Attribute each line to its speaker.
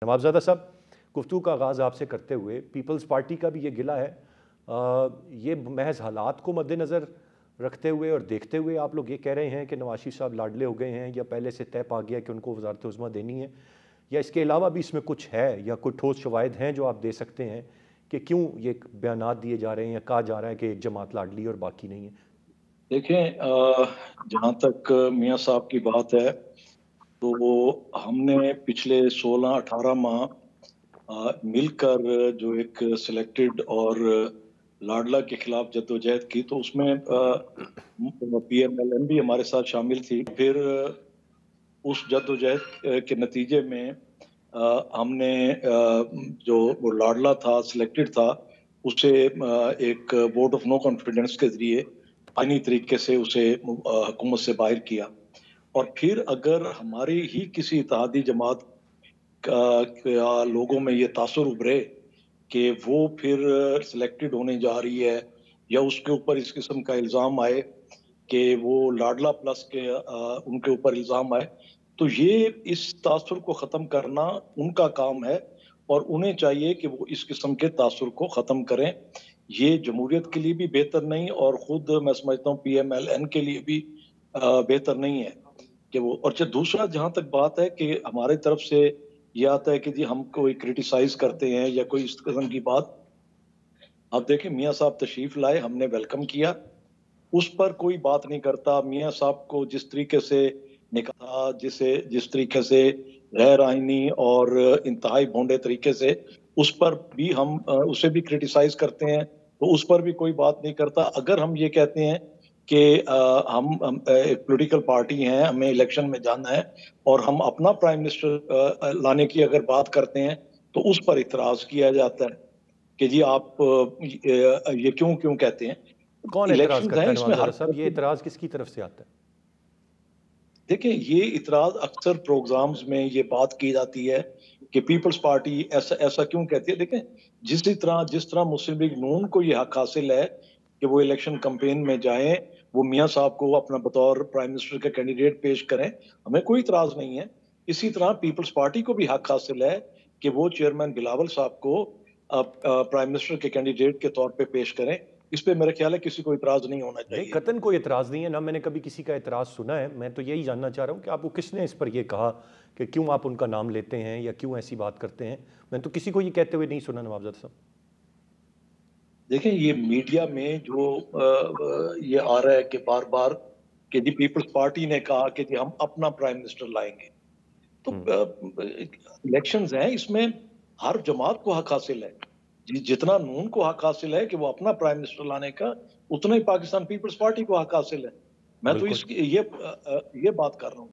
Speaker 1: नवाबजादा साहब, गुफ्तगू का आगाज़ आपसे करते हुए पीपल्स पार्टी का भी ये गिला है, ये महज हालात को मद्देनज़र रखते हुए और देखते हुए आप लोग ये कह रहे हैं कि नवाज शरीफ साहब लाडले हो गए हैं, या पहले से तय पा गया कि उनको वज़ारत उज़्मा देनी है, या इसके अलावा भी इसमें कुछ है या कोई ठोस शवाहिद हैं जो आप दे सकते हैं कि क्यों ये बयानात दिए जा रहे हैं या कहा जा रहा है कि एक जमात लाडली और बाकी नहीं है?
Speaker 2: देखें, जहाँ तक मियाँ साहब की बात है, तो वो हमने पिछले 16-18 माह मिलकर जो एक सिलेक्टेड और लाडला के खिलाफ जद्दोजहद की, तो उसमें पीएमएलएन भी हमारे साथ शामिल थी। फिर उस जद्दोजहद के नतीजे में हमने जो वो लाडला था, सिलेक्टेड था, उसे एक वोट ऑफ नो कॉन्फिडेंस के ज़रिए आईनी तरीके से उसे हुकूमत से बाहर किया। और फिर अगर हमारी ही किसी इत्तेहादी जमात का लोगों में ये तासुर उभरे कि वो फिर सिलेक्टेड होने जा रही है, या उसके ऊपर इस किस्म का इल्ज़ाम आए कि वो लाडला प्लस के उनके ऊपर इल्ज़ाम आए, तो ये इस तासुर को ख़त्म करना उनका काम है और उन्हें चाहिए कि वो इस किस्म के तासुर को ख़त्म करें। ये जमहूरियत के लिए भी बेहतर नहीं और ख़ुद मैं समझता हूँ पीएमएलएन के लिए भी बेहतर नहीं है कि वो। और दूसरा, जहाँ तक बात है कि हमारी तरफ से ये आता है कि जी हम कोई क्रिटिसाइज़ करते हैं या कोई इस किस्म की बात, अब देखें मियाँ साहब तशरीफ़ लाए, हमने वेलकम किया, उस पर कोई बात नहीं करता। मियाँ साहब को जिस तरीके से निकाला, जिस तरीके से गैर आईनी और इंतहाई भोंडे तरीके से, उस पर भी हम उसे भी क्रिटिसाइज़ करते हैं, तो उस पर भी कोई बात नहीं करता। अगर हम ये कहते हैं कि हम एक पॉलिटिकल पार्टी हैं, हमें इलेक्शन में जाना है और हम अपना प्राइम मिनिस्टर लाने की अगर बात करते हैं, तो उस पर इतराज़ किया जाता है कि जी आप ये क्यों कहते हैं?
Speaker 1: कौन एतराज़
Speaker 2: इलेक्शंस हैं,
Speaker 1: करता है
Speaker 2: इसमें हर
Speaker 1: नवाबजादा साहब? ये
Speaker 2: तरह के।
Speaker 1: एतराज़ किसकी तरफ से आता है?
Speaker 2: देखिए, ये इतराज़ अक्सर प्रोग्राम्स में ये बात की जाती है कि पीपल्स पार्टी ऐसा ऐसा क्यों कहती है। देखें, जिस तरह मुस्लिम लीग नून को ये हक हासिल है कि वो इलेक्शन कैंपेन में जाएँ, वो मियाँ साहब को अपना बतौर प्राइम मिनिस्टर का कैंडिडेट पेश करें, हमें कोई इतराज़ नहीं है। इसी तरह पीपल्स पार्टी को भी हक हासिल है कि वो चेयरमैन बिलावल साहब को प्राइम मिनिस्टर के कैंडिडेट के तौर पे पेश करें। इस पे मेरा ख्याल है किसी को इतराज़ नहीं होना
Speaker 1: नहीं,
Speaker 2: चाहिए।
Speaker 1: कतन कोई एतराज़ नहीं है, ना मैंने कभी किसी का एतराज़ सुना है। मैं तो यही जानना चाह रहा हूँ कि आपको किसने इस पर यह कहा कि क्यों आप उनका नाम लेते हैं या क्यों ऐसी बात करते हैं? मैं तो किसी को ये कहते हुए नहीं सुना नवाबजादा साहब।
Speaker 2: देखें, ये मीडिया में जो ये आ रहा है कि बार-बार कि जी पीपल्स पार्टी ने कहा कि जी हम अपना प्राइम मिनिस्टर लाएँगे। तो इलेक्शंस हैं, इसमें हर जमात को हक हासिल है। जितना नून को हक हासिल है कि वो अपना प्राइम मिनिस्टर लाने का, उतना ही पाकिस्तान पीपल्स पार्टी को हक हासिल है। मैं तो
Speaker 1: बिल्कुल।
Speaker 2: ये बात कर रहा हूँ।